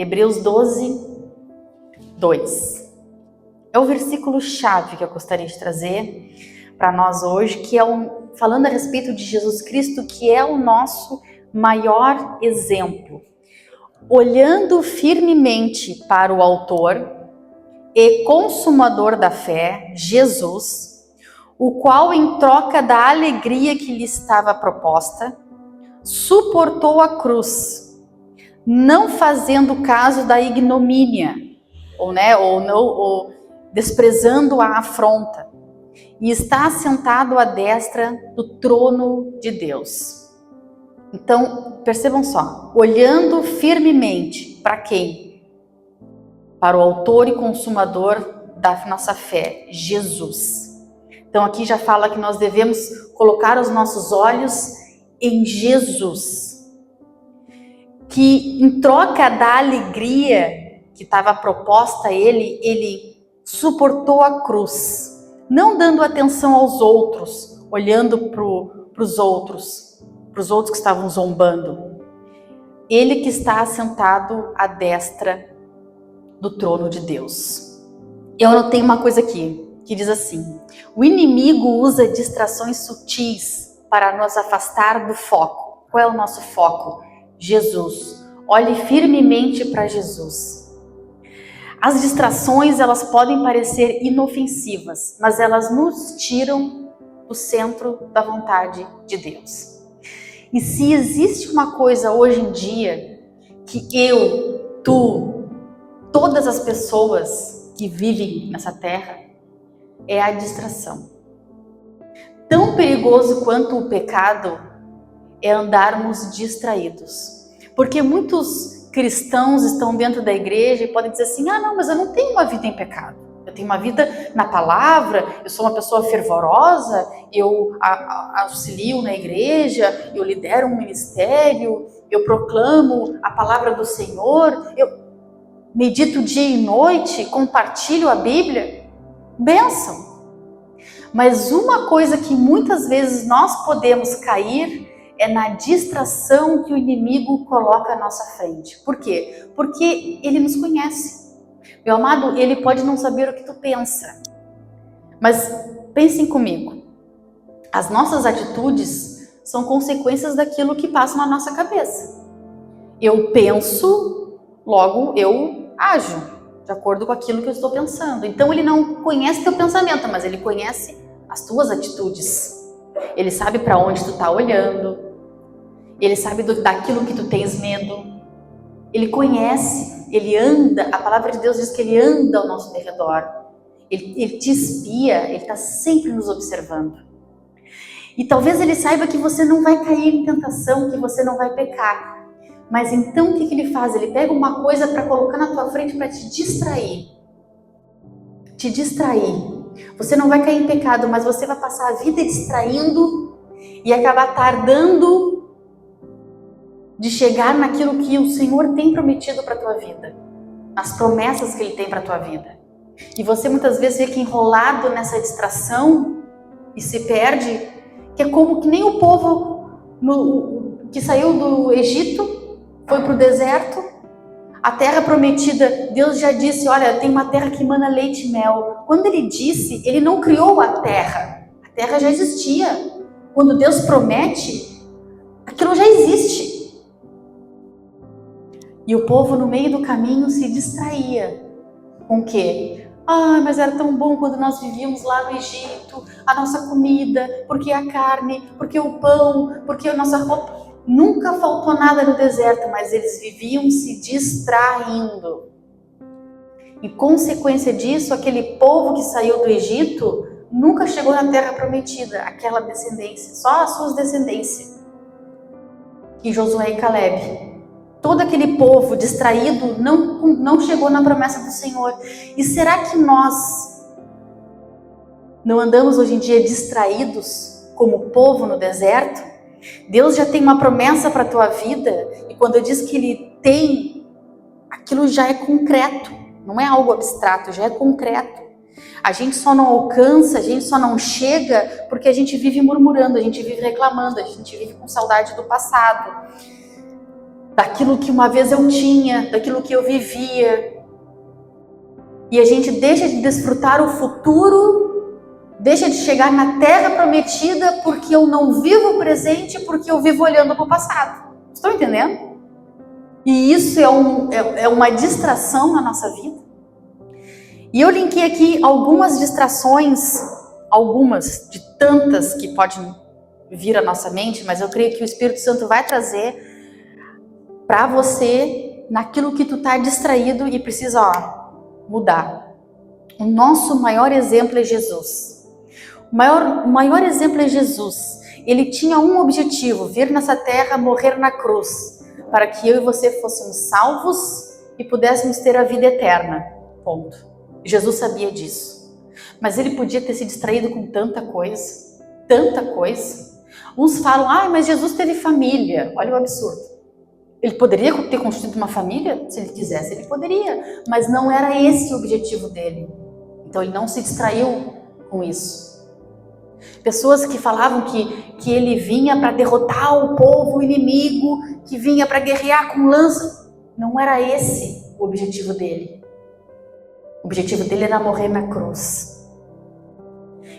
Hebreus 12, 2. É o versículo chave que eu gostaria de trazer para nós hoje, que é falando a respeito de Jesus Cristo, que é o nosso maior exemplo. Olhando firmemente para o autor e consumador da fé, Jesus, o qual, em troca da alegria que lhe estava proposta, suportou a cruz, não fazendo caso da ignomínia, ou desprezando a afronta, e está assentado à destra do trono de Deus. Então, percebam só, olhando firmemente para quem? Para o autor e consumador da nossa fé, Jesus. Então aqui já fala que nós devemos colocar os nossos olhos em Jesus, que em troca da alegria que estava proposta a ele suportou a cruz, não dando atenção aos outros, olhando para os outros que estavam zombando. Ele que está assentado à destra do trono de Deus. Eu anotei uma coisa aqui, que diz assim: o inimigo usa distrações sutis para nos afastar do foco. Qual é o nosso foco? Jesus. Olhe firmemente para Jesus. As distrações, elas podem parecer inofensivas, mas elas nos tiram do centro da vontade de Deus. E se existe uma coisa hoje em dia que eu, tu, todas as pessoas que vivem nessa terra, é a distração. Tão perigoso quanto o pecado é andarmos distraídos. Porque muitos cristãos estão dentro da igreja e podem dizer assim: ah, não, mas eu não tenho uma vida em pecado. Eu tenho uma vida na palavra, eu sou uma pessoa fervorosa, eu auxilio na igreja, eu lidero um ministério, eu proclamo a palavra do Senhor, eu medito dia e noite, compartilho a Bíblia. Bênção! Mas uma coisa que muitas vezes nós podemos cair é na distração que o inimigo coloca à nossa frente. Por quê? Porque ele nos conhece. Meu amado, ele pode não saber o que tu pensa. Mas pensem comigo. As nossas atitudes são consequências daquilo que passa na nossa cabeça. Eu penso, logo eu ajo, de acordo com aquilo que eu estou pensando. Então ele não conhece teu pensamento, mas ele conhece as tuas atitudes. Ele sabe para onde tu está olhando. Ele sabe daquilo que tu tens medo. Ele conhece, ele anda. A palavra de Deus diz que ele anda ao nosso derredor. Ele te espia, ele está sempre nos observando. E talvez ele saiba que você não vai cair em tentação, que você não vai pecar. Mas então o que ele faz? Ele pega uma coisa para colocar na tua frente para te distrair. Te distrair. Você não vai cair em pecado, mas você vai passar a vida distraindo e acabar tardando de chegar naquilo que o Senhor tem prometido para a tua vida. Nas promessas que Ele tem para a tua vida. E você muitas vezes fica enrolado nessa distração e se perde, que é como que nem o povo que saiu do Egito, foi para o deserto, a terra prometida, Deus já disse, olha, tem uma terra que emana leite e mel. Quando Ele disse, Ele não criou a terra já existia. Quando Deus promete, aquilo já existe. E o povo no meio do caminho se distraía. Com o quê? Ah, mas era tão bom quando nós vivíamos lá no Egito, a nossa comida, porque a carne, porque o pão, porque a nossa roupa. Nunca faltou nada no deserto, mas eles viviam se distraindo. Em consequência disso, aquele povo que saiu do Egito nunca chegou na terra prometida, aquela descendência, só as suas descendências. E Josué e Caleb. Todo aquele povo distraído não chegou na promessa do Senhor. E será que nós não andamos hoje em dia distraídos como povo no deserto? Deus já tem uma promessa para a tua vida, e quando eu diz que Ele tem, aquilo já é concreto, não é algo abstrato, já é concreto. A gente só não alcança, a gente só não chega porque a gente vive murmurando, a gente vive reclamando, a gente vive com saudade do passado, daquilo que uma vez eu tinha, daquilo que eu vivia. E a gente deixa de desfrutar o futuro, deixa de chegar na terra prometida porque eu não vivo o presente, porque eu vivo olhando para o passado. Estão entendendo? E isso é uma distração na nossa vida. E eu linkei aqui algumas distrações, algumas de tantas que podem vir à nossa mente, mas eu creio que o Espírito Santo vai trazer para você naquilo que tu está distraído e precisa mudar. O nosso maior exemplo é Jesus. O maior exemplo é Jesus. Ele tinha um objetivo: vir nessa terra, morrer na cruz, para que eu e você fôssemos salvos e pudéssemos ter a vida eterna. Ponto. Jesus sabia disso. Mas ele podia ter se distraído com tanta coisa. Tanta coisa. Uns falam, mas Jesus teve família. Olha o absurdo. Ele poderia ter construído uma família? Se ele quisesse, ele poderia. Mas não era esse o objetivo dele. Então ele não se distraiu com isso. Pessoas que falavam que ele vinha para derrotar o povo inimigo, que vinha para guerrear com lança. Não era esse o objetivo dele. O objetivo dele era morrer na cruz.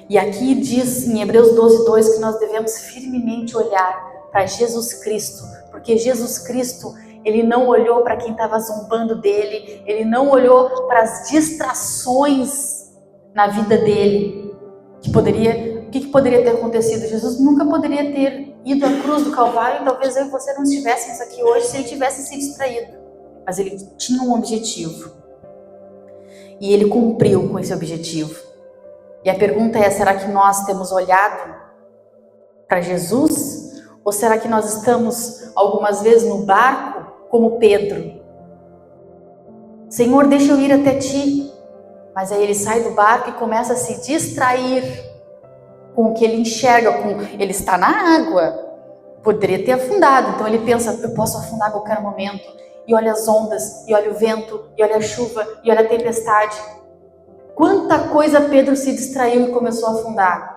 E aqui diz em Hebreus 12:2 que nós devemos firmemente olhar para Jesus Cristo, porque Jesus Cristo, ele não olhou para quem estava zombando dele, ele não olhou para as distrações na vida dele, o que poderia ter acontecido? Jesus nunca poderia ter ido à cruz do Calvário, e talvez eu e você não estivéssemos aqui hoje se ele tivesse se distraído, mas ele tinha um objetivo, e ele cumpriu com esse objetivo. E a pergunta é, será que nós temos olhado para Jesus? Ou será que nós estamos algumas vezes no barco como Pedro? Senhor, deixa eu ir até ti. Mas aí ele sai do barco e começa a se distrair com o que ele enxerga. Ele está na água, poderia ter afundado. Então ele pensa, eu posso afundar a qualquer momento. E olha as ondas, e olha o vento, e olha a chuva, e olha a tempestade. Quanta coisa Pedro se distraiu e começou a afundar.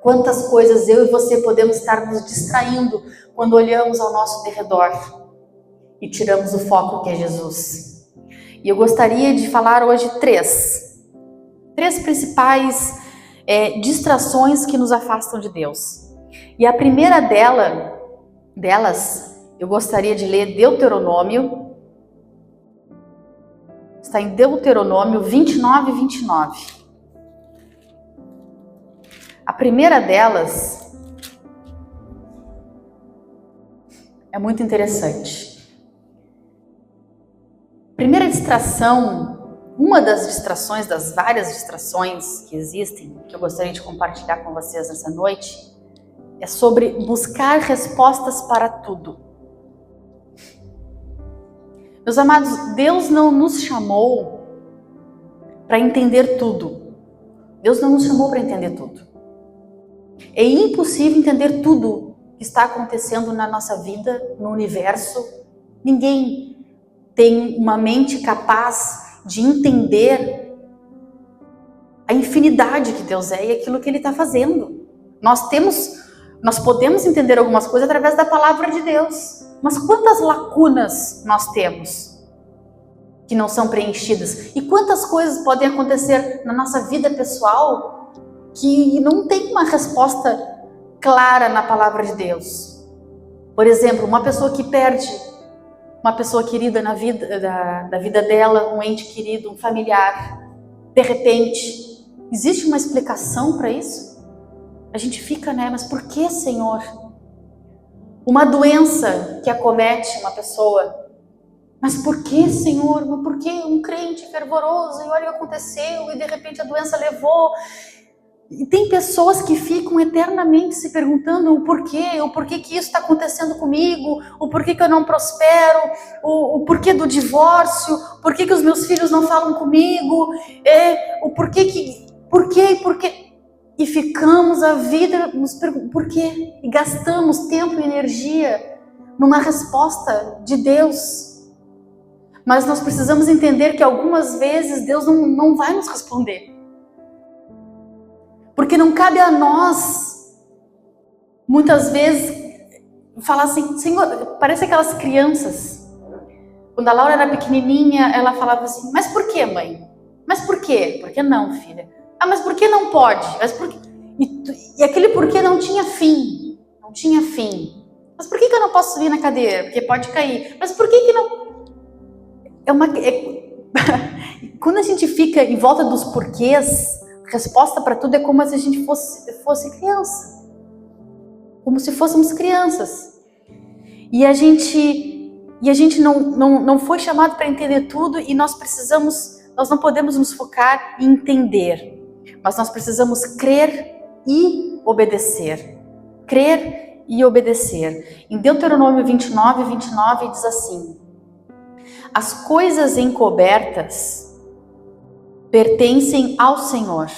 Quantas coisas eu e você podemos estar nos distraindo quando olhamos ao nosso derredor e tiramos o foco que é Jesus. E eu gostaria de falar hoje três principais distrações que nos afastam de Deus. E a primeira delas, eu gostaria de ler Deuteronômio. Está em Deuteronômio 29:29. A primeira delas é muito interessante. Primeira distração, uma das distrações, das várias distrações que existem, que eu gostaria de compartilhar com vocês nessa noite, é sobre buscar respostas para tudo. Meus amados, Deus não nos chamou para entender tudo. Deus não nos chamou para entender tudo. É impossível entender tudo que está acontecendo na nossa vida, no universo. Ninguém tem uma mente capaz de entender a infinidade que Deus é e aquilo que Ele está fazendo. Nós podemos entender algumas coisas através da palavra de Deus. Mas quantas lacunas nós temos que não são preenchidas? E quantas coisas podem acontecer na nossa vida pessoal que não tem uma resposta clara na palavra de Deus? Por exemplo, uma pessoa que perde uma pessoa querida na vida dela, um ente querido, um familiar. De repente, existe uma explicação para isso? A gente fica, mas por que, Senhor? Uma doença que acomete uma pessoa. Mas por que, Senhor? Mas por que um crente fervoroso? E olha o que aconteceu, e de repente a doença levou. E tem pessoas que ficam eternamente se perguntando o porquê que isso está acontecendo comigo, o porquê que eu não prospero, o porquê do divórcio, por que os meus filhos não falam comigo, o porquê. E ficamos a vida nos perguntando por quê? E gastamos tempo e energia numa resposta de Deus. Mas nós precisamos entender que algumas vezes Deus não vai nos responder. Porque não cabe a nós, muitas vezes, falar assim, Senhor, parece aquelas crianças. Quando a Laura era pequenininha, ela falava assim, mas por que, mãe? Mas por quê? Por que não, filha? Ah, mas por que não pode? Mas por quê? E aquele porquê não tinha fim. Não tinha fim. Mas por que eu não posso subir na cadeira? Porque pode cair. Mas por que não... Quando a gente fica em volta dos porquês, a resposta para tudo é como se a gente fosse criança. Como se fôssemos crianças. E a gente não foi chamado para entender tudo e nós não podemos nos focar em entender. Mas nós precisamos crer e obedecer. Crer e obedecer. Em Deuteronômio 29 diz assim: as coisas encobertas pertencem ao Senhor,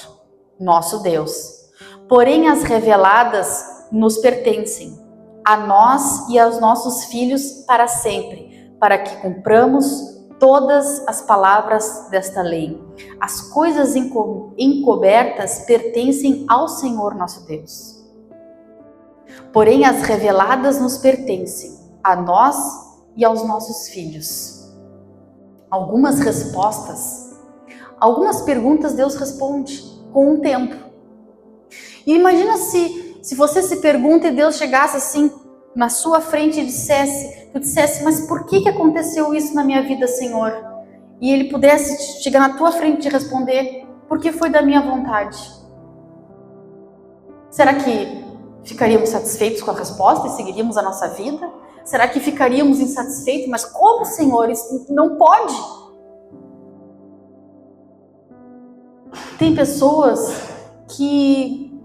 nosso Deus. Porém, as reveladas nos pertencem, a nós e aos nossos filhos para sempre, para que cumpramos todas as palavras desta lei. As coisas encobertas pertencem ao Senhor, nosso Deus. Porém, as reveladas nos pertencem, a nós e aos nossos filhos. Algumas perguntas Deus responde com o tempo. E imagina se você se pergunta e Deus chegasse assim na sua frente e dissesse, mas por que aconteceu isso na minha vida, Senhor? E Ele pudesse chegar na tua frente e responder, porque foi da minha vontade. Será que ficaríamos satisfeitos com a resposta e seguiríamos a nossa vida? Será que ficaríamos insatisfeitos? Mas como, Senhor? Isso não pode. Tem pessoas que,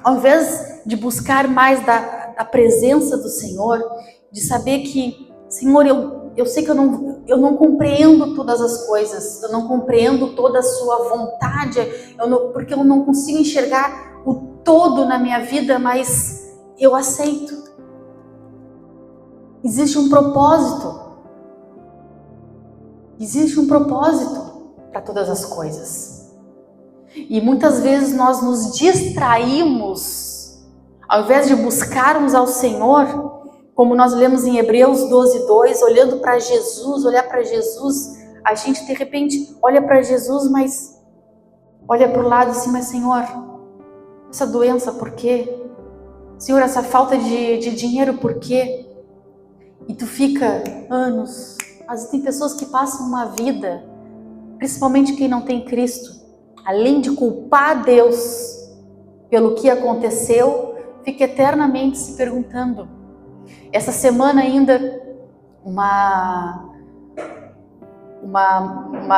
ao invés de buscar mais da presença do Senhor, de saber que, Senhor, eu sei que eu não compreendo todas as coisas, eu não compreendo toda a sua vontade, porque eu não consigo enxergar o todo na minha vida, mas eu aceito. Existe um propósito. Existe um propósito para todas as coisas. E muitas vezes nós nos distraímos, ao invés de buscarmos ao Senhor, como nós lemos em Hebreus 12:2, olhando para Jesus, olhar para Jesus, a gente de repente olha para Jesus, mas olha para o lado assim, mas Senhor, essa doença por quê? Senhor, essa falta de dinheiro por quê? E tu fica anos, mas tem pessoas que passam uma vida, principalmente quem não tem Cristo, além de culpar a Deus pelo que aconteceu, fica eternamente se perguntando. Essa semana ainda, uma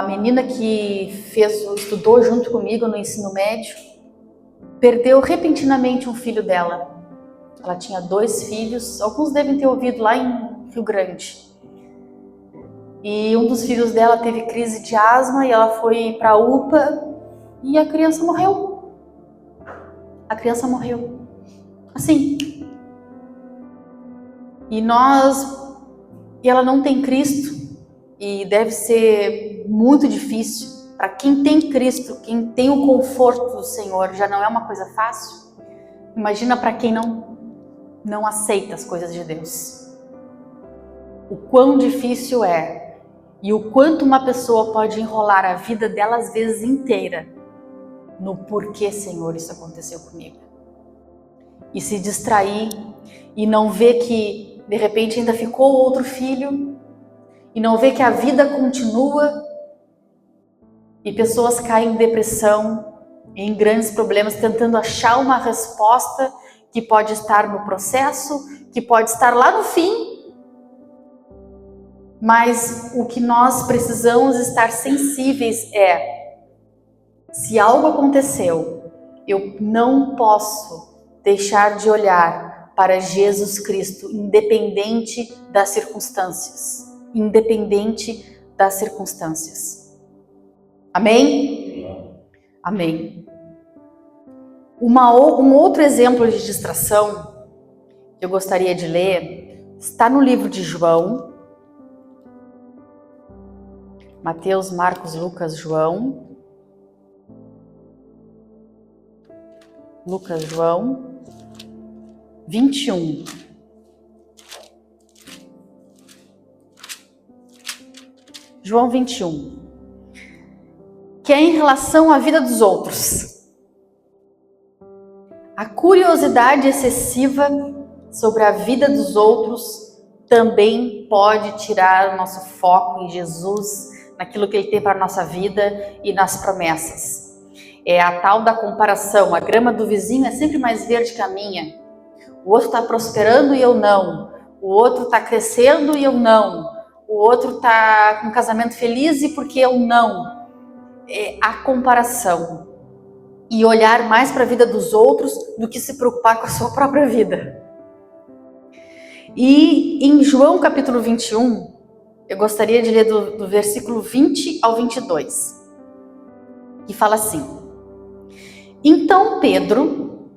menina que estudou junto comigo no ensino médio, perdeu repentinamente um filho dela. Ela tinha 2 filhos, alguns devem ter ouvido lá em Rio Grande. E um dos filhos dela teve crise de asma e ela foi para a UPA e a criança morreu. A criança morreu. Assim. E ela não tem Cristo e deve ser muito difícil. Para quem tem Cristo, quem tem o conforto do Senhor, já não é uma coisa fácil. Imagina para quem não aceita as coisas de Deus. O quão difícil é e o quanto uma pessoa pode enrolar a vida dela às vezes inteira no porquê, Senhor, isso aconteceu comigo. E se distrair e não ver que de repente ainda ficou outro filho e não ver que a vida continua e pessoas caem em depressão, em grandes problemas, tentando achar uma resposta que pode estar no processo, que pode estar lá no fim. Mas o que nós precisamos estar sensíveis é, se algo aconteceu, eu não posso deixar de olhar para Jesus Cristo, independente das circunstâncias. Independente das circunstâncias. Amém? Amém. Um outro exemplo de distração que eu gostaria de ler está no livro de João. Mateus, Marcos, Lucas, João. Lucas, João 21. João 21, que é em relação à vida dos outros. A curiosidade excessiva sobre a vida dos outros também pode tirar o nosso foco em Jesus, naquilo que Ele tem para a nossa vida e nas promessas. É a tal da comparação. A grama do vizinho é sempre mais verde que a minha. O outro está prosperando e eu não. O outro está crescendo e eu não. O outro está com um casamento feliz e porque eu não. É a comparação. E olhar mais para a vida dos outros do que se preocupar com a sua própria vida. E em João capítulo 21, eu gostaria de ler do versículo 20 ao 22. Que fala assim: Então Pedro,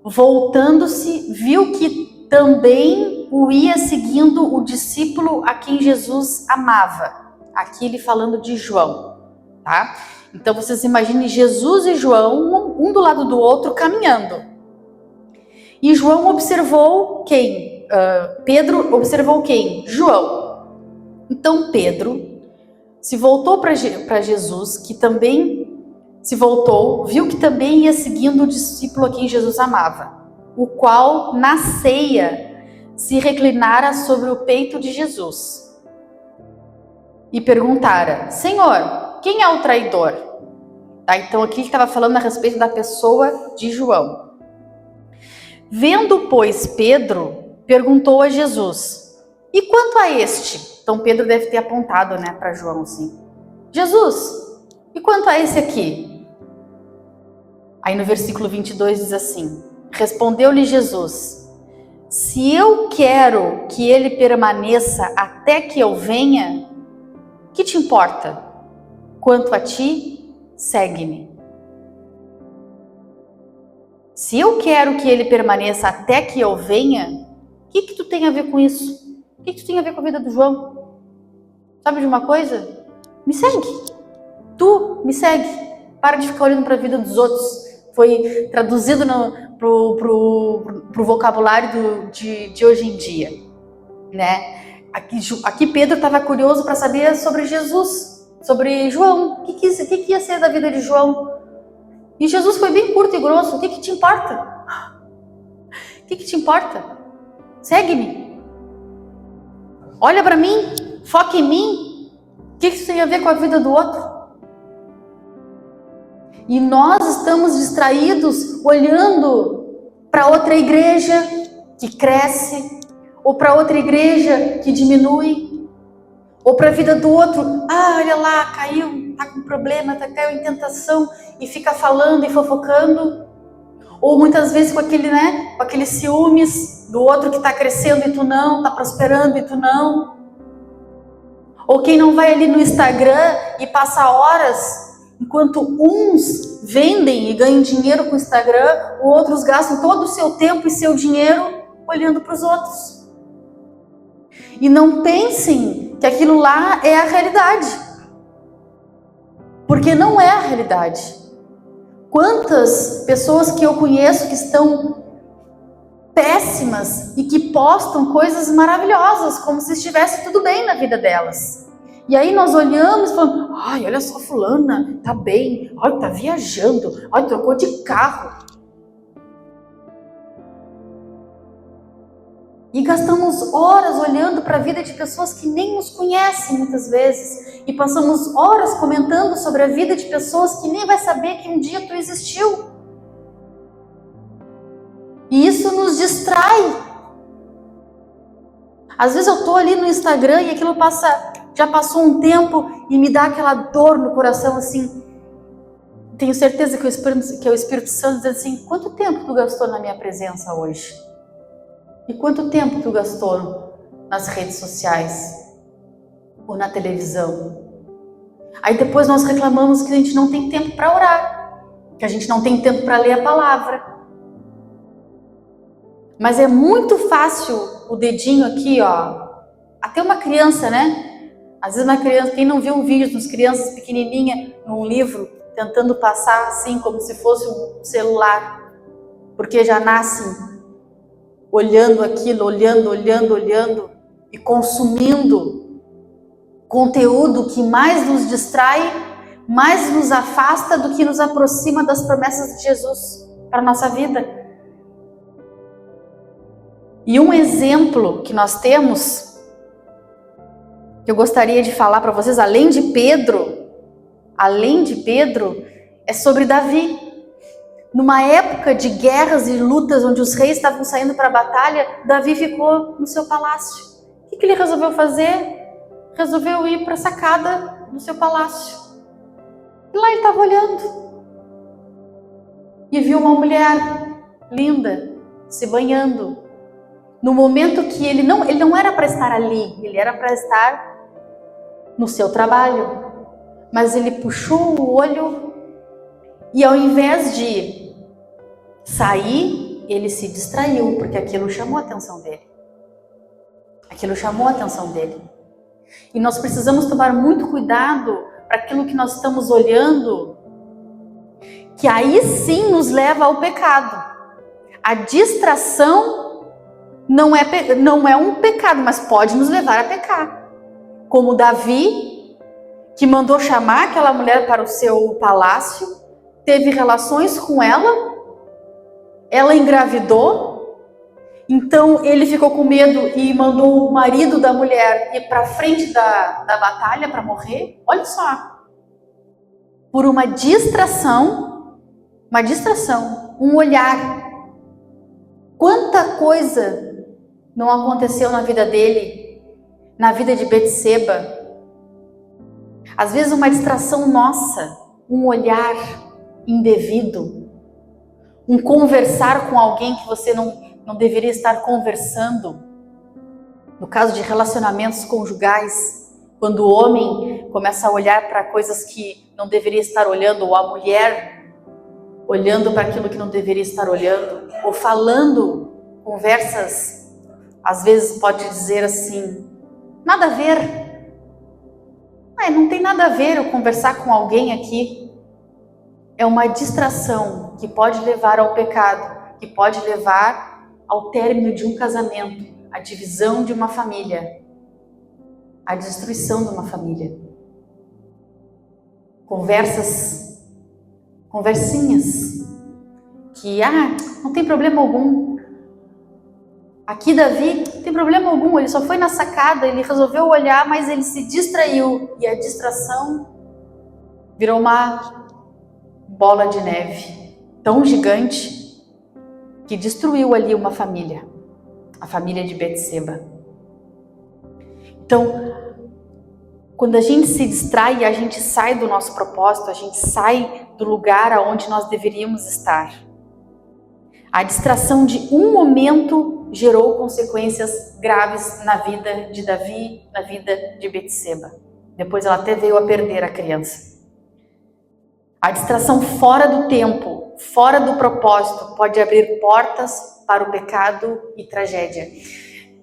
voltando-se, viu que também o ia seguindo o discípulo a quem Jesus amava. Aqui ele falando de João, tá? Então vocês imaginem Jesus e João, um do lado do outro, caminhando. E João observou quem? Pedro observou quem? João. Então Pedro se voltou para Jesus, que também se voltou, viu que também ia seguindo o discípulo a quem Jesus amava, o qual na ceia se reclinara sobre o peito de Jesus e perguntara: Senhor, quem é o traidor? Tá, então aqui estava falando a respeito da pessoa de João. Vendo, pois, Pedro, perguntou a Jesus: E quanto a este? Então Pedro deve ter apontado, para João assim: Jesus, e quanto a esse aqui? Aí no versículo 22 diz assim: Respondeu-lhe Jesus: Se eu quero que ele permaneça até que eu venha, que te importa? Quanto a ti, segue-me. Se eu quero que ele permaneça até que eu venha, o que tu tem a ver com isso? O que tu tem a ver com a vida do João? Sabe de uma coisa? Me segue. Tu me segue. Para de ficar olhando para a vida dos outros. Foi traduzido pro vocabulário de hoje em dia, né? Aqui Pedro estava curioso para saber sobre Jesus, sobre João. O que ia ser da vida de João? E Jesus foi bem curto e grosso: O que te importa? O que te importa? Segue-me. Olha para mim, foca em mim. O que isso tem a ver com a vida do outro? E nós estamos distraídos olhando para outra igreja que cresce, ou para outra igreja que diminui, ou para a vida do outro. Olha lá, caiu, tá com problema, caiu em tentação, e fica falando e fofocando. Ou muitas vezes com aquele ciúmes do outro que está crescendo e tu não, está prosperando e tu não. Ou quem não vai ali no Instagram e passa horas, enquanto uns vendem e ganham dinheiro com o Instagram, outros gastam todo o seu tempo e seu dinheiro olhando para os outros. E não pensem que aquilo lá é a realidade. Porque não é a realidade. Quantas pessoas que eu conheço que estão péssimas e que postam coisas maravilhosas, como se estivesse tudo bem na vida delas. E aí nós olhamos e falamos: olha só fulana, tá bem, tá viajando, trocou de carro. E gastamos horas olhando para a vida de pessoas que nem nos conhecem muitas vezes. E passamos horas comentando sobre a vida de pessoas que nem vai saber que um dia tu existiu. E isso nos distrai. Às vezes eu tô ali no Instagram e aquilo já passou um tempo e me dá aquela dor no coração assim. Tenho certeza que o Espírito Santo diz assim: quanto tempo tu gastou na minha presença hoje? E quanto tempo tu gastou nas redes sociais? Ou na televisão? Aí depois nós reclamamos que a gente não tem tempo para orar, que a gente não tem tempo para ler a palavra. Mas é muito fácil o dedinho aqui, até uma criança, Às vezes uma criança, quem não viu um vídeo das crianças pequenininha num livro, tentando passar assim como se fosse um celular, porque já nascem olhando aquilo, olhando e consumindo conteúdo que mais nos distrai, mais nos afasta do que nos aproxima das promessas de Jesus para a nossa vida. E um exemplo que nós temos, que eu gostaria de falar para vocês, além de Pedro, é sobre Davi. Numa época de guerras e lutas, onde os reis estavam saindo para a batalha, Davi ficou no seu palácio. O que ele resolveu fazer? Resolveu ir para a sacada do seu palácio. E lá ele estava olhando. E viu uma mulher linda, se banhando. No momento que ele não era para estar ali, ele era para estar no seu trabalho. Mas ele puxou o olho e, ao invés de sair, ele se distraiu, porque aquilo chamou a atenção dele. E nós precisamos tomar muito cuidado para aquilo que nós estamos olhando, que aí sim nos leva ao pecado. A distração não é um pecado, mas pode nos levar a pecar. Como Davi, que mandou chamar aquela mulher para o seu palácio, teve relações com ela engravidou, então ele ficou com medo e mandou o marido da mulher ir para frente da batalha para morrer. Olha só, por uma distração, um olhar. Quanta coisa não aconteceu na vida dele, na vida de Betseba. Às vezes uma distração nossa, um olhar indevido, um conversar com alguém que você não deveria estar conversando. No caso de relacionamentos conjugais, quando o homem começa a olhar para coisas que não deveria estar olhando, ou a mulher olhando para aquilo que não deveria estar olhando, ou falando conversas, às vezes pode dizer assim, nada a ver. Não tem nada a ver eu conversar com alguém aqui. É uma distração que pode levar ao pecado, que pode levar ao término de um casamento, à divisão de uma família, à destruição de uma família. Conversinhas, que não tem problema algum. Aqui Davi não tem problema algum, ele só foi na sacada, ele resolveu olhar, mas ele se distraiu, e a distração virou uma bola de neve tão gigante que destruiu ali uma família, a família de Betseba. Então, quando a gente se distrai, a gente sai do nosso propósito, a gente sai do lugar aonde nós deveríamos estar. A distração de um momento gerou consequências graves na vida de Davi, na vida de Betseba. Depois ela até veio a perder a criança. A distração fora do tempo, fora do propósito, pode abrir portas para o pecado e tragédia.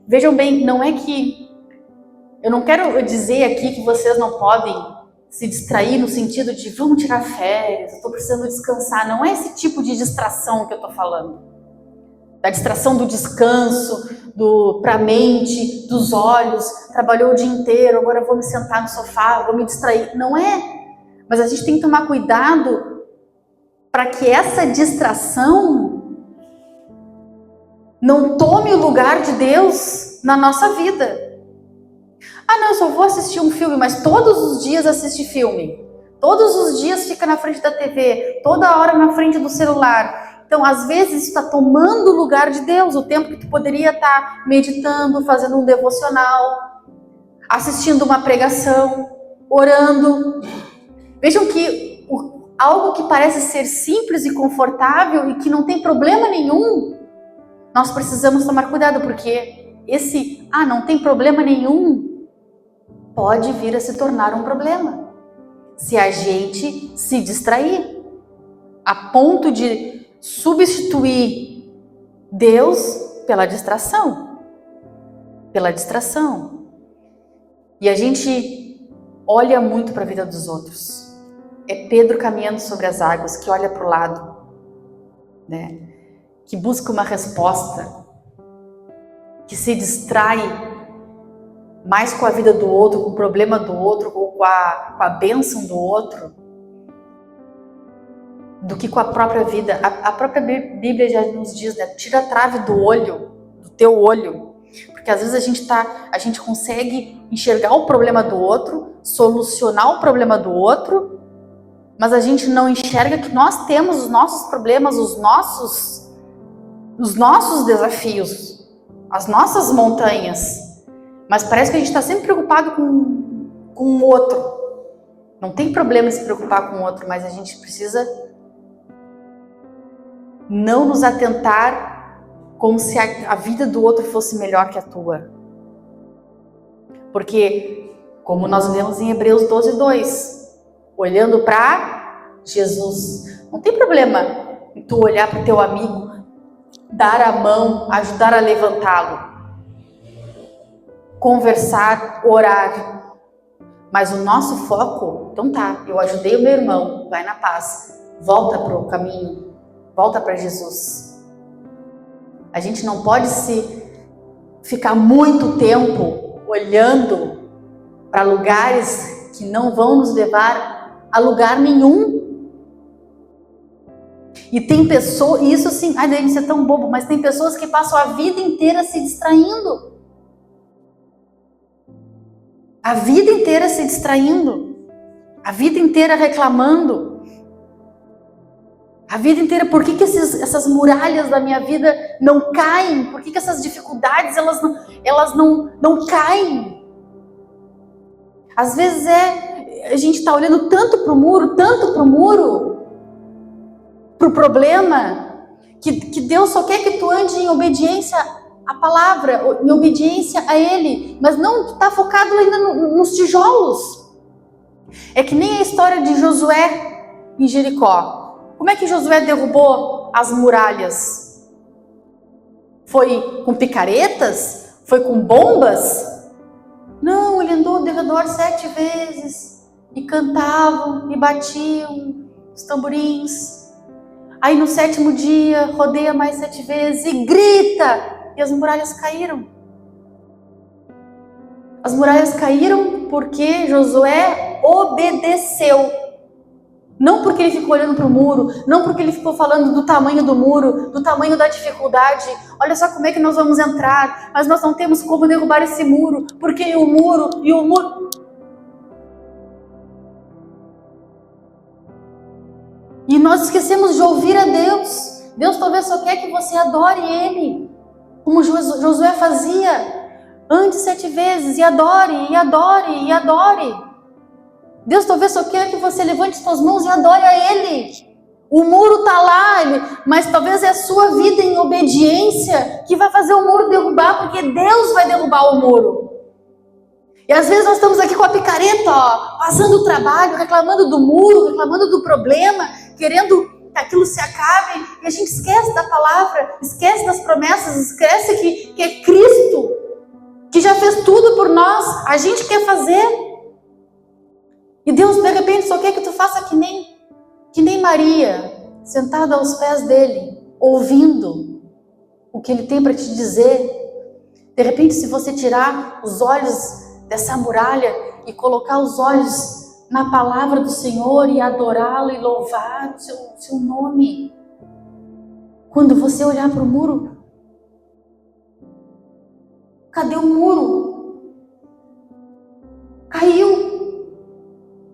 Vejam bem, não é que... Eu não quero dizer aqui que vocês não podem se distrair no sentido de vamos tirar férias, eu estou precisando descansar. Não é esse tipo de distração que eu estou falando. Da distração do descanso, para a mente, dos olhos. Trabalhou o dia inteiro, agora eu vou me sentar no sofá, vou me distrair. Não é. Mas a gente tem que tomar cuidado para que essa distração não tome o lugar de Deus na nossa vida. Não, eu só vou assistir um filme, mas todos os dias assiste filme. Todos os dias fica na frente da TV, toda hora na frente do celular. Então, às vezes, isso está tomando o lugar de Deus, o tempo que tu poderia estar meditando, fazendo um devocional, assistindo uma pregação, orando. Vejam que algo que parece ser simples e confortável e que não tem problema nenhum, nós precisamos tomar cuidado, porque esse não tem problema nenhum pode vir a se tornar um problema se a gente se distrair a ponto de substituir Deus pela distração. E a gente olha muito para a vida dos outros. É Pedro caminhando sobre as águas, que olha para o lado, né? Que busca uma resposta, que se distrai mais com a vida do outro, com o problema do outro, ou com a bênção do outro, do que com a própria vida. A própria Bíblia já nos diz, né? Tira a trave do olho, do teu olho. Porque às vezes a gente consegue enxergar o problema do outro, solucionar o problema do outro, mas a gente não enxerga que nós temos os nossos problemas, os nossos desafios, as nossas montanhas. Mas parece que a gente está sempre preocupado com o outro. Não tem problema em se preocupar com o outro, mas a gente precisa não nos atentar como se a vida do outro fosse melhor que a tua. Porque, como nós lemos em Hebreus 12:2, olhando para Jesus, não tem problema em tu olhar para o teu amigo, dar a mão, ajudar a levantá-lo, conversar, orar. Mas o nosso foco, então tá, eu ajudei o meu irmão, vai na paz, volta para o caminho, volta para Jesus. A gente não pode ficar muito tempo olhando para lugares que não vão nos levar a lugar nenhum. E tem pessoas, e isso assim, ai, Dani, isso é tão bobo, mas tem pessoas que passam a vida inteira se distraindo. A vida inteira se distraindo. A vida inteira reclamando. A vida inteira, por que essas muralhas da minha vida não caem? Por que essas dificuldades, elas não caem? Às vezes a gente está olhando tanto para o muro, para o problema, que Deus só quer que tu ande em obediência à palavra, em obediência a Ele, mas não está focado ainda nos tijolos. É que nem a história de Josué em Jericó. Como é que Josué derrubou as muralhas? Foi com picaretas? Foi com bombas? Não, ele andou ao redor 7 vezes e cantavam e batiam os tamborins. Aí no 7º dia rodeia mais 7 vezes e grita, e as muralhas caíram. As muralhas caíram porque Josué obedeceu. Não porque ele ficou olhando para o muro, não porque ele ficou falando do tamanho do muro, do tamanho da dificuldade. Olha só como é que nós vamos entrar, mas nós não temos como derrubar esse muro, porque o muro. E nós esquecemos de ouvir a Deus. Deus talvez só quer que você adore Ele, como Josué fazia. Ande 7 vezes e adore, e adore, e adore. Deus talvez só quer que você levante suas mãos e adore a Ele. O muro está lá, mas talvez é a sua vida em obediência que vai fazer o muro derrubar, porque Deus vai derrubar o muro. E às vezes nós estamos aqui com a picareta, passando o trabalho, reclamando do muro, reclamando do problema, querendo que aquilo se acabe, e a gente esquece da palavra, esquece das promessas, esquece que é Cristo, que já fez tudo por nós, a gente quer fazer. E Deus, de repente, só quer que tu faça que nem Maria, sentada aos pés dele, ouvindo o que ele tem para te dizer. De repente, se você tirar os olhos dessa muralha e colocar os olhos na palavra do Senhor e adorá-lo e louvar o seu nome. Quando você olhar para o muro, cadê o muro? Caiu.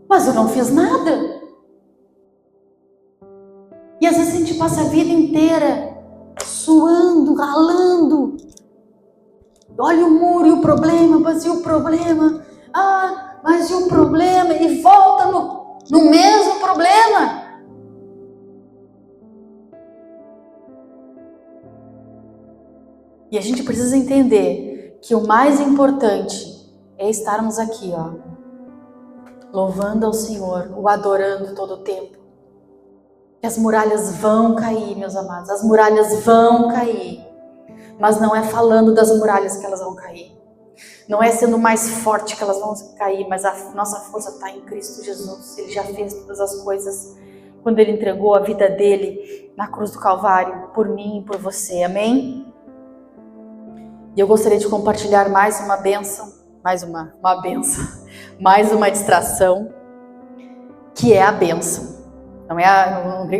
Mas eu não fiz nada. E às vezes a gente passa a vida inteira suando, ralando. Olha o muro e o problema, mas e o problema? Ah, mas e o problema? E volta no mesmo problema. E a gente precisa entender que o mais importante é estarmos aqui, louvando ao Senhor, o adorando todo o tempo. Que as muralhas vão cair, meus amados, as muralhas vão cair. Mas não é falando das muralhas que elas vão cair. Não é sendo mais forte que elas vão cair, mas a nossa força está em Cristo Jesus. Ele já fez todas as coisas quando Ele entregou a vida dele na cruz do Calvário, por mim e por você. Amém? E eu gostaria de compartilhar mais uma bênção mais uma benção, mais uma distração, que é a bênção.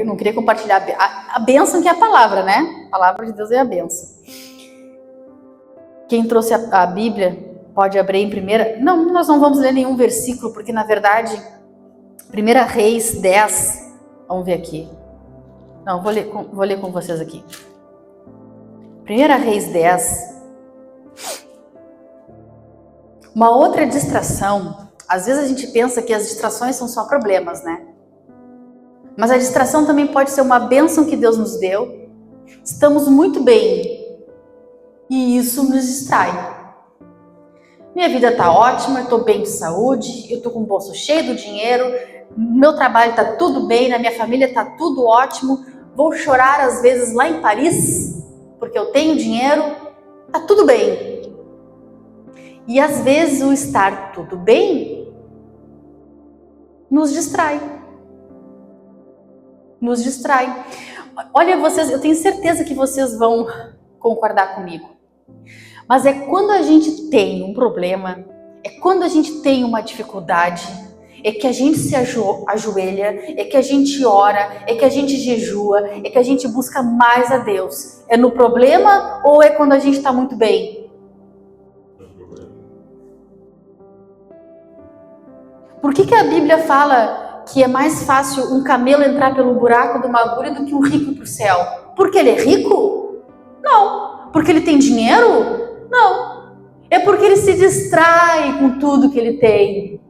Não queria compartilhar a bênção, que é a palavra, né? A palavra de Deus é a bênção. Quem trouxe a Bíblia pode abrir em primeira... Não, nós não vamos ler nenhum versículo, porque na verdade, 1 Reis 10, vamos ver aqui. Não, vou ler com vocês aqui. 1 Reis 10. Uma outra distração, às vezes a gente pensa que as distrações são só problemas, né? Mas a distração também pode ser uma bênção que Deus nos deu. Estamos muito bem e isso nos distrai. Minha vida está ótima, eu estou bem de saúde, eu estou com o bolso cheio do dinheiro, meu trabalho está tudo bem, na minha família está tudo ótimo, vou chorar às vezes lá em Paris, porque eu tenho dinheiro, está tudo bem. E às vezes o estar tudo bem nos distrai. Nos distrai. Olha, vocês, eu tenho certeza que vocês vão concordar comigo. Mas é quando a gente tem um problema, é quando a gente tem uma dificuldade, é que a gente se ajoelha, é que a gente ora, é que a gente jejua, é que a gente busca mais a Deus. É no problema ou é quando a gente está muito bem? Por que a Bíblia fala que é mais fácil um camelo entrar pelo buraco de uma agulha do que um rico ir para o céu? Porque ele é rico? Não. Porque ele tem dinheiro? Não. É porque ele se distrai com tudo que ele tem.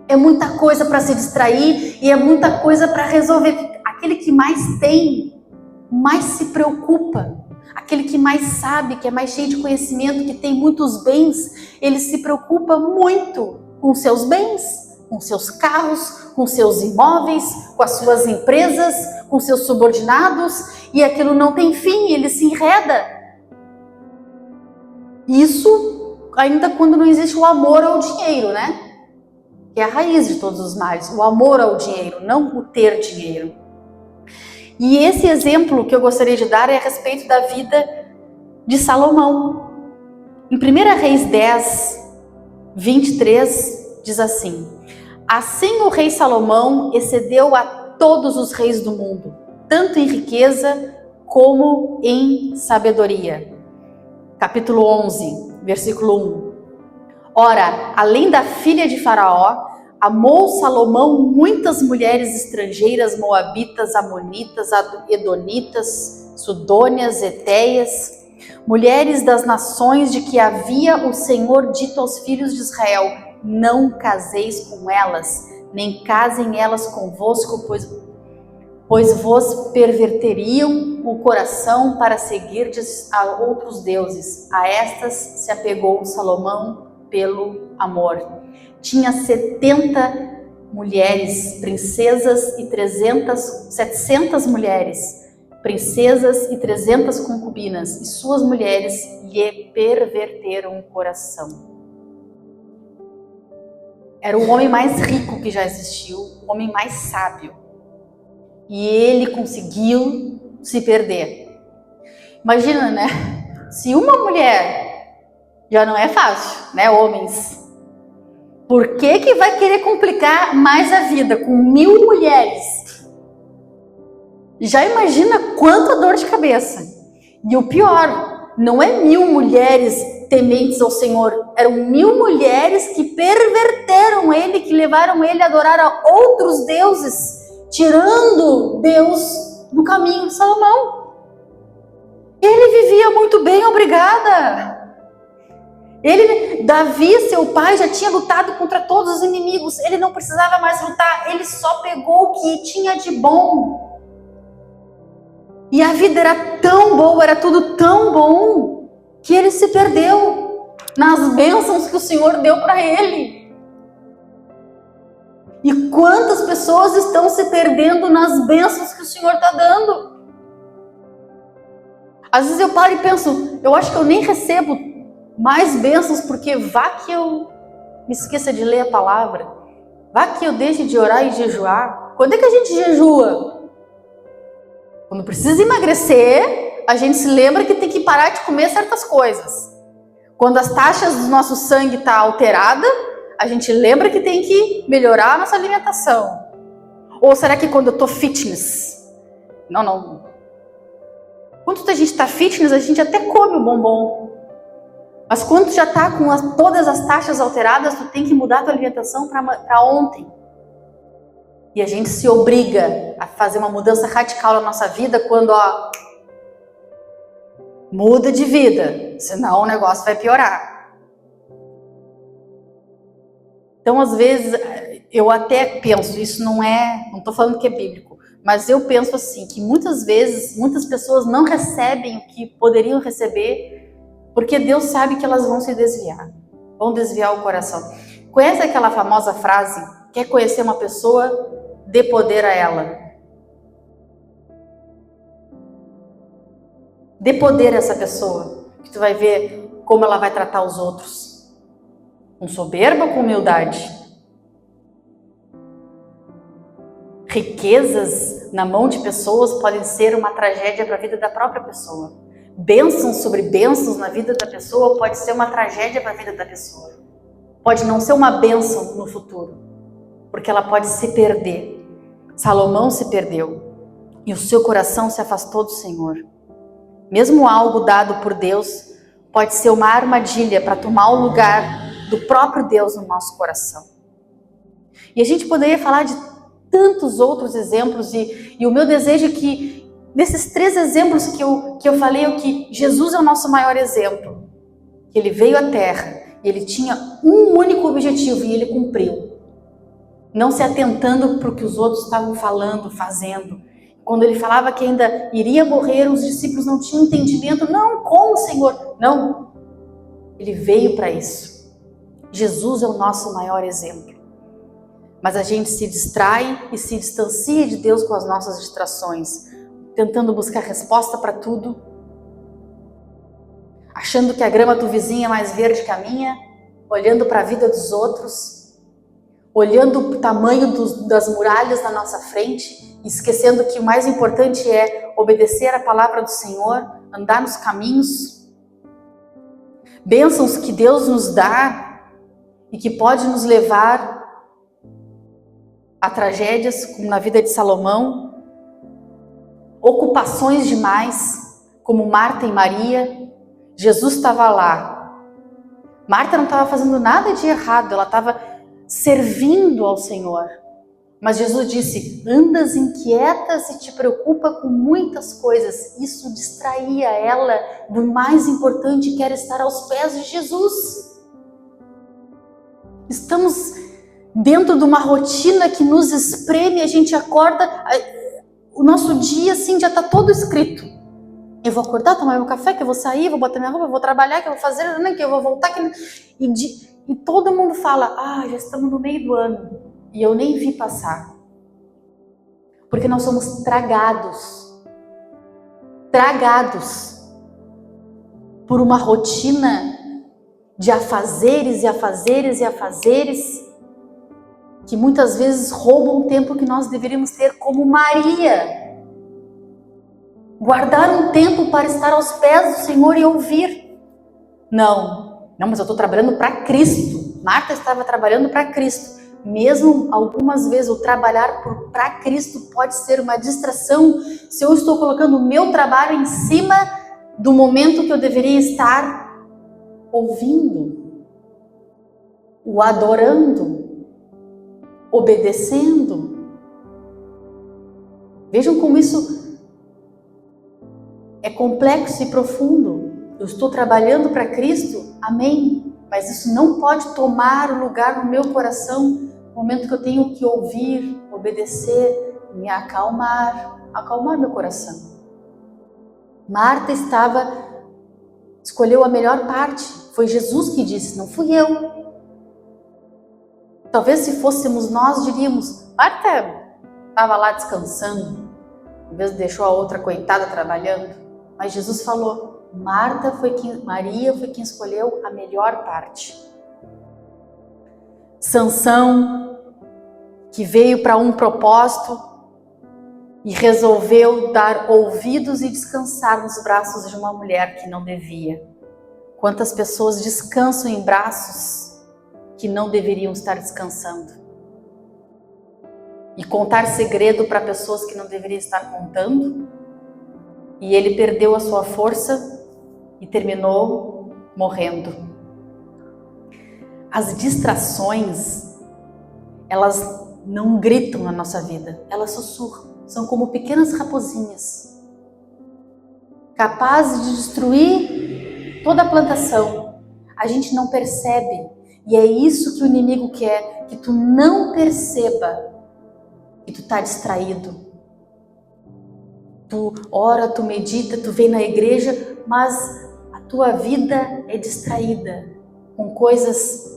É muita coisa para se distrair e é muita coisa para resolver. Aquele que mais tem, mais se preocupa. Aquele que mais sabe, que é mais cheio de conhecimento, que tem muitos bens, ele se preocupa muito com seus bens, com seus carros, com seus imóveis, com as suas empresas, com seus subordinados, e aquilo não tem fim, ele se enreda. Isso ainda quando não existe o amor ao dinheiro, né? Que é a raiz de todos os males, o amor ao dinheiro, não o ter dinheiro. E esse exemplo que eu gostaria de dar é a respeito da vida de Salomão. Em 1 Reis 10, 23, diz assim: assim o rei Salomão excedeu a todos os reis do mundo, tanto em riqueza como em sabedoria. Capítulo 11, versículo 1. Ora, além da filha de Faraó, amou Salomão muitas mulheres estrangeiras, moabitas, amonitas, edonitas, sudônias, etéias, mulheres das nações de que havia o Senhor dito aos filhos de Israel: não caseis com elas, nem casem elas convosco, pois vos perverteriam o coração para seguirdes a outros deuses. A estas se apegou Salomão pelo amor. Tinha 70 mulheres, princesas e 700 mulheres, princesas e 300 concubinas, e suas mulheres lhe perverteram o coração. Era o homem mais rico que já existiu, o homem mais sábio. E ele conseguiu se perder. Imagina, né? Se uma mulher já não é fácil, né, homens? Por que vai querer complicar mais a vida com 1000 mulheres? Já imagina quanta dor de cabeça. E o pior, não é 1000 mulheres tementes ao Senhor, eram 1000 mulheres que perverteram ele, que levaram ele a adorar a outros deuses, tirando Deus do caminho de Salomão. Ele vivia muito bem, obrigada. Davi, seu pai, já tinha lutado contra todos os inimigos. Ele não precisava mais lutar. Ele só pegou o que tinha de bom. E a vida era tão boa, era tudo tão bom, que ele se perdeu nas bênçãos que o Senhor deu para ele. E quantas pessoas estão se perdendo nas bênçãos que o Senhor está dando? Às vezes eu paro e penso, eu acho que eu nem recebo mais bênçãos, porque vá que eu me esqueça de ler a palavra, vá que eu deixe de orar e jejuar. Quando é que a gente jejua? Quando precisa emagrecer, a gente se lembra que tem que parar de comer certas coisas. Quando as taxas do nosso sangue estão alteradas, a gente lembra que tem que melhorar a nossa alimentação. Ou será que quando eu estou fitness? Não. Quando a gente está fitness, a gente até come o bombom. Mas quando tu já está com todas as taxas alteradas, tu tem que mudar a tua alimentação para ontem. E a gente se obriga a fazer uma mudança radical na nossa vida quando, muda de vida, senão o negócio vai piorar. Então, às vezes, eu até penso, isso não estou falando que é bíblico, mas eu penso assim, que muitas vezes, muitas pessoas não recebem o que poderiam receber, porque Deus sabe que elas vão se desviar, vão desviar o coração. Conhece aquela famosa frase, quer conhecer uma pessoa, dê poder a ela. Dê poder a essa pessoa, que tu vai ver como ela vai tratar os outros. Com soberba ou com humildade? Riquezas na mão de pessoas podem ser uma tragédia para a vida da própria pessoa. Bênçãos sobre bênçãos na vida da pessoa pode ser uma tragédia para a vida da pessoa. Pode não ser uma bênção no futuro, porque ela pode se perder. Salomão se perdeu e o seu coração se afastou do Senhor. Mesmo algo dado por Deus pode ser uma armadilha para tomar o lugar do próprio Deus no nosso coração. E a gente poderia falar de tantos outros exemplos e o meu desejo é que desses 3 exemplos que eu falei, é que Jesus é o nosso maior exemplo. Que ele veio à Terra e ele tinha um único objetivo e ele cumpriu. Não se atentando para o que os outros estavam falando, fazendo. Quando ele falava que ainda iria morrer, os discípulos não tinham entendimento. Não, como, Senhor? Não. Ele veio para isso. Jesus é o nosso maior exemplo. Mas a gente se distrai e se distancia de Deus com as nossas distrações, tentando buscar resposta para tudo, achando que a grama do vizinho é mais verde que a minha, olhando para a vida dos outros, olhando o tamanho das muralhas na nossa frente, esquecendo que o mais importante é obedecer a palavra do Senhor, andar nos caminhos. Bênçãos que Deus nos dá e que pode nos levar a tragédias, como na vida de Salomão, ocupações demais, como Marta e Maria. Jesus estava lá. Marta não estava fazendo nada de errado, ela estava servindo ao Senhor. Mas Jesus disse, andas inquietas e te preocupa com muitas coisas. Isso distraía ela do mais importante, que era estar aos pés de Jesus. Estamos dentro de uma rotina que nos espreme, a gente acorda, o nosso dia assim já está todo escrito. Eu vou acordar, tomar meu café, que eu vou sair, vou botar minha roupa, eu vou trabalhar, que eu vou fazer, que eu vou voltar. E todo mundo fala, já estamos no meio do ano e eu nem vi passar. Porque nós somos tragados por uma rotina de afazeres e afazeres e afazeres que muitas vezes roubam o tempo que nós deveríamos ter como Maria. Guardar um tempo para estar aos pés do Senhor e ouvir. Não, mas eu estou trabalhando para Cristo. Marta estava trabalhando para Cristo. Mesmo algumas vezes o trabalhar para Cristo pode ser uma distração se eu estou colocando o meu trabalho em cima do momento que eu deveria estar ouvindo, o adorando, obedecendo. Vejam como isso é complexo e profundo. Eu estou trabalhando para Cristo, amém, mas isso não pode tomar o lugar no meu coração no momento que eu tenho que ouvir, obedecer, me acalmar meu coração. Marta escolheu a melhor parte. Foi Jesus que disse, não fui eu. Talvez se fôssemos nós, diríamos, Marta estava lá descansando, talvez deixou a outra coitada trabalhando. Mas Jesus falou, Maria foi quem escolheu a melhor parte. Sansão, que veio para um propósito e resolveu dar ouvidos e descansar nos braços de uma mulher que não devia. Quantas pessoas descansam em braços que não deveriam estar descansando. E contar segredo para pessoas que não deveriam estar contando. E ele perdeu a sua força e terminou morrendo. As distrações, elas não gritam na nossa vida, elas sussurram. São como pequenas raposinhas, capazes de destruir toda a plantação. A gente não percebe. E é isso que o inimigo quer, que tu não perceba que tu tá distraído. Tu ora, tu medita, tu vem na igreja, mas a tua vida é distraída com coisas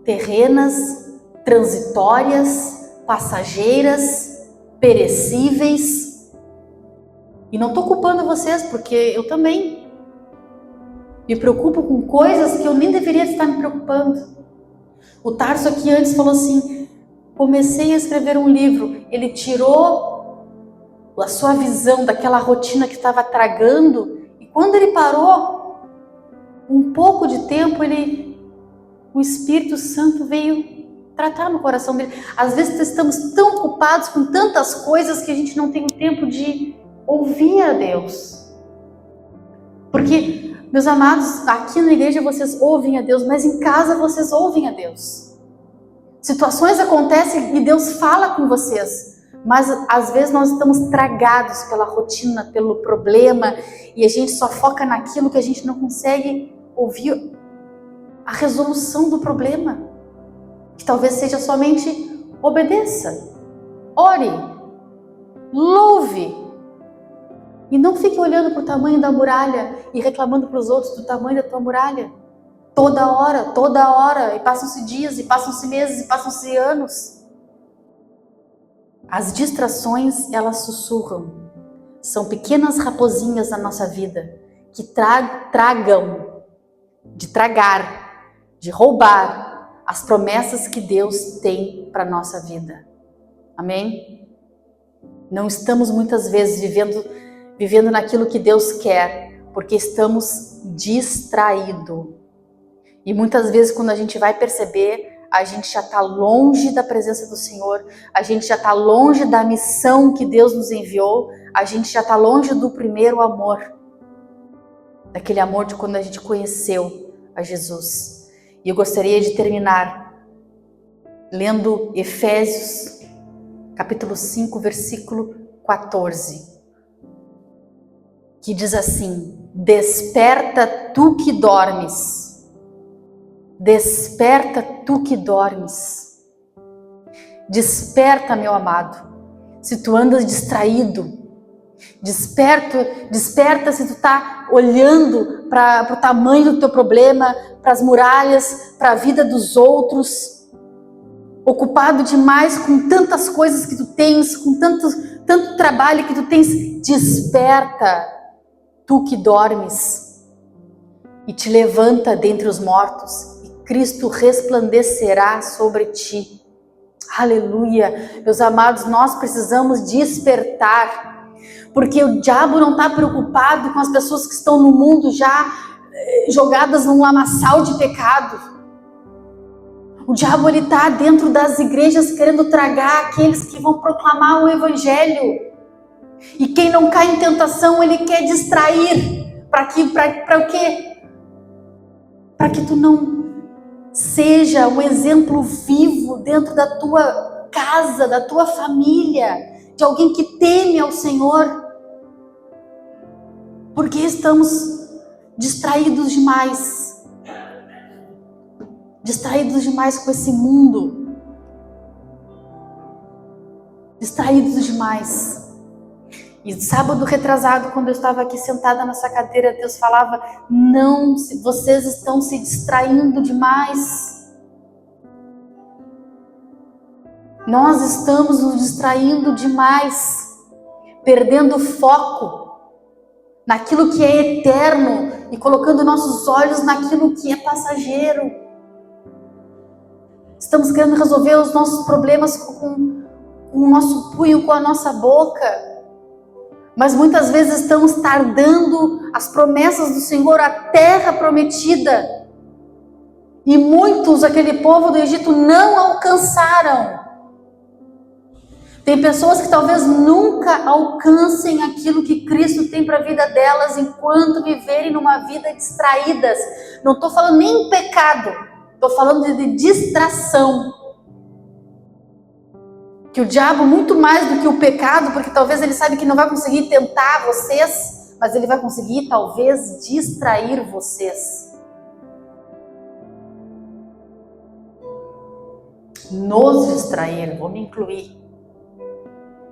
terrenas, transitórias, passageiras, perecíveis. E não estou culpando vocês, porque eu também me preocupo com coisas que eu nem deveria estar me preocupando. O Tarso aqui antes falou assim, comecei a escrever um livro. Ele tirou a sua visão daquela rotina que estava tragando, e quando ele parou, um pouco de tempo, o Espírito Santo veio tratar no coração dele. Às vezes estamos tão ocupados com tantas coisas que a gente não tem o tempo de ouvir a Deus. Porque, meus amados, aqui na igreja vocês ouvem a Deus, mas em casa vocês ouvem a Deus. Situações acontecem e Deus fala com vocês, mas às vezes nós estamos tragados pela rotina, pelo problema, e a gente só foca naquilo que a gente não consegue ouvir a resolução do problema, que talvez seja somente obedeça, ore, louve, e não fique olhando para o tamanho da muralha e reclamando para os outros do tamanho da tua muralha, toda hora, e passam-se dias, e passam-se meses, e passam-se anos. As distrações, elas sussurram, são pequenas raposinhas na nossa vida, que tragam, de tragar, de roubar as promessas que Deus tem para a nossa vida. Amém? Não estamos muitas vezes vivendo naquilo que Deus quer, porque estamos distraídos. E muitas vezes quando a gente vai perceber, a gente já está longe da presença do Senhor, a gente já está longe da missão que Deus nos enviou, a gente já está longe do primeiro amor, daquele amor de quando a gente conheceu a Jesus. E eu gostaria de terminar lendo Efésios, capítulo 5, versículo 14, que diz assim: desperta tu que dormes, desperta tu que dormes, desperta, meu amado, se tu andas distraído, desperta se tu tá olhando para o tamanho do teu problema, para as muralhas, para a vida dos outros, ocupado demais com tantas coisas que tu tens, com tanto trabalho que tu tens. Desperta, tu que dormes, e te levanta dentre os mortos, e Cristo resplandecerá sobre ti. Aleluia! Meus amados, nós precisamos despertar, porque o diabo não está preocupado com as pessoas que estão no mundo já jogadas num lamaçal de pecado. O diabo está dentro das igrejas querendo tragar aqueles que vão proclamar o evangelho. E quem não cai em tentação, ele quer distrair. Para o quê? Para que tu não seja um exemplo vivo dentro da tua casa, da tua família, de alguém que teme ao Senhor. Porque estamos distraídos demais. Distraídos demais com esse mundo. Distraídos demais. E sábado retrasado, quando eu estava aqui sentada nessa cadeira, Deus falava: não, vocês estão se distraindo demais. Nós estamos nos distraindo demais, perdendo foco naquilo que é eterno e colocando nossos olhos naquilo que é passageiro. Estamos querendo resolver os nossos problemas com o nosso punho, com a nossa boca. Mas muitas vezes estamos tardando as promessas do Senhor, a terra prometida. E muitos, aquele povo do Egito, não alcançaram. Tem pessoas que talvez nunca alcancem aquilo que Cristo tem para a vida delas enquanto viverem numa vida distraídas. Não estou falando nem em pecado, estou falando de distração. Que o diabo, muito mais do que o pecado, porque talvez ele sabe que não vai conseguir tentar vocês, mas ele vai conseguir talvez distrair vocês. Nos distrair, vou me incluir.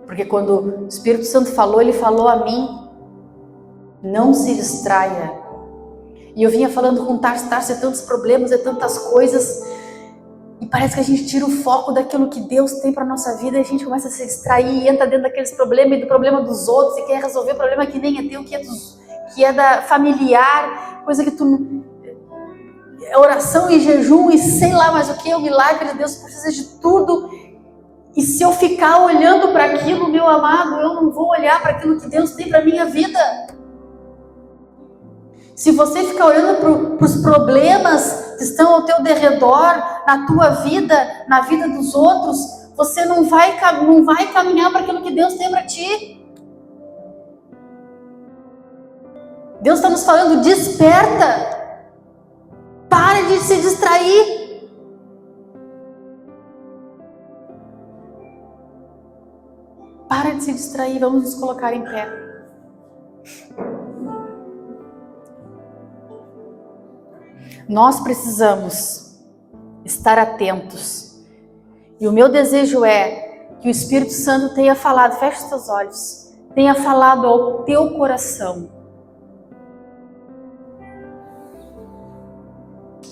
Porque quando o Espírito Santo falou, ele falou a mim, não se distraia. E eu vinha falando com o Tarso, é tantos problemas, é tantas coisas, e parece que a gente tira o foco daquilo que Deus tem para nossa vida, e a gente começa a se distrair, e entra dentro daqueles problemas, e do problema dos outros, e quer resolver o problema que nem é teu, que é da familiar, coisa que tu... oração e jejum, e sei lá mais o que, o milagre de Deus precisa de tudo. E se eu ficar olhando para aquilo, meu amado, eu não vou olhar para aquilo que Deus tem para minha vida. Se você ficar olhando para os problemas que estão ao teu derredor, na tua vida, na vida dos outros, você não vai caminhar para aquilo que Deus tem para ti. Deus está nos falando, desperta. Pare de se distrair. Para de se distrair, vamos nos colocar em pé. Nós precisamos estar atentos. E o meu desejo é que o Espírito Santo tenha falado, feche os teus olhos, tenha falado ao teu coração.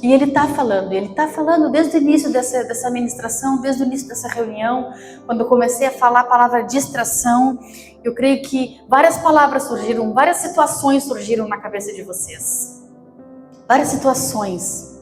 E Ele está falando desde o início dessa ministração, desde o início dessa reunião, quando eu comecei a falar a palavra distração, eu creio que várias palavras surgiram, várias situações surgiram na cabeça de vocês. Várias situações.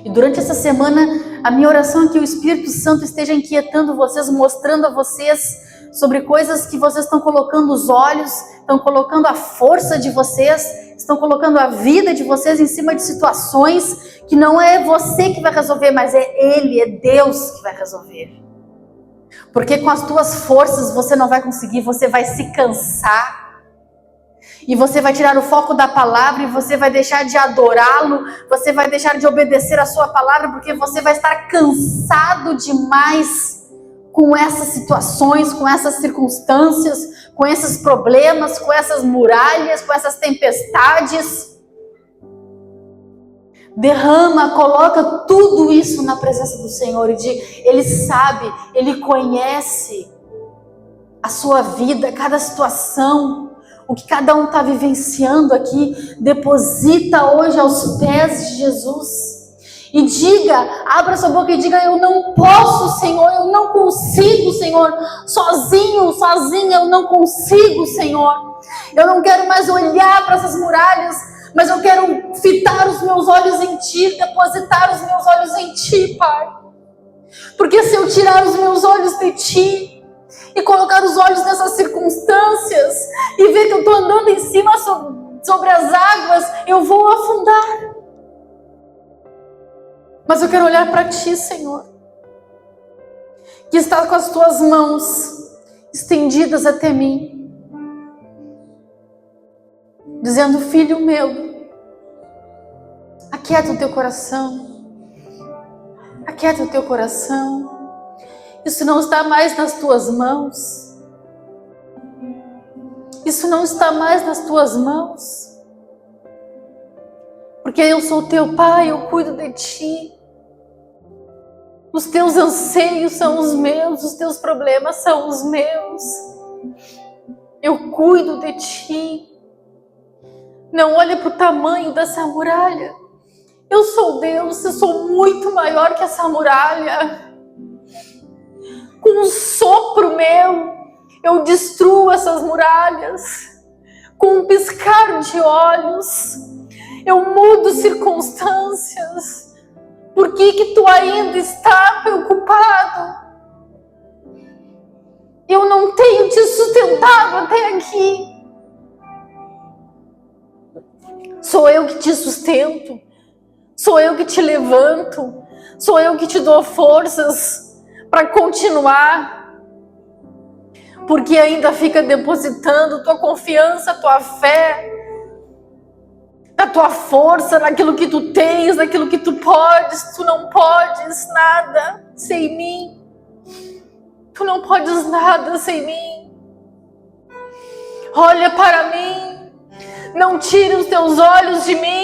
E durante essa semana, a minha oração é que o Espírito Santo esteja inquietando vocês, mostrando a vocês sobre coisas que vocês estão colocando os olhos, estão colocando a força de vocês, estão colocando a vida de vocês em cima de situações que não é você que vai resolver, mas é Ele, é Deus que vai resolver. Porque com as tuas forças você não vai conseguir, você vai se cansar. E você vai tirar o foco da palavra e você vai deixar de adorá-lo, você vai deixar de obedecer a sua palavra, porque você vai estar cansado demais com essas situações, com essas circunstâncias, com esses problemas, com essas muralhas, com essas tempestades. Derrama, coloca tudo isso na presença do Senhor e diz, Ele sabe, Ele conhece a sua vida, cada situação, o que cada um está vivenciando aqui. Deposita hoje aos pés de Jesus. E diga, abra sua boca e diga, eu não posso, Senhor, eu não consigo, Senhor, sozinha eu não consigo, Senhor. Eu não quero mais olhar para essas muralhas, mas eu quero fitar os meus olhos em Ti, depositar os meus olhos em Ti, Pai. Porque se eu tirar os meus olhos de Ti e colocar os olhos nessas circunstâncias e ver que eu estou andando em cima sobre as águas, eu vou afundar. Mas eu quero olhar para Ti, Senhor, que está com as Tuas mãos estendidas até mim, dizendo, filho meu, aquieta o teu coração, aquieta o teu coração, isso não está mais nas Tuas mãos, isso não está mais nas Tuas mãos, porque eu sou Teu Pai, eu cuido de Ti. Os teus anseios são os meus, os teus problemas são os meus. Eu cuido de Ti. Não olha para o tamanho dessa muralha. Eu sou Deus, eu sou muito maior que essa muralha. Com um sopro meu, eu destruo essas muralhas. Com um piscar de olhos, eu mudo circunstâncias. Por que tu ainda está preocupado? Eu não tenho te sustentado até aqui. Sou eu que te sustento, sou eu que te levanto, sou eu que te dou forças para continuar, porque ainda fica depositando tua confiança, tua fé, a tua força naquilo que tu tens, naquilo que tu podes. Tu não podes nada sem mim. Tu não podes nada sem mim. Olha para mim. Não tire os teus olhos de mim.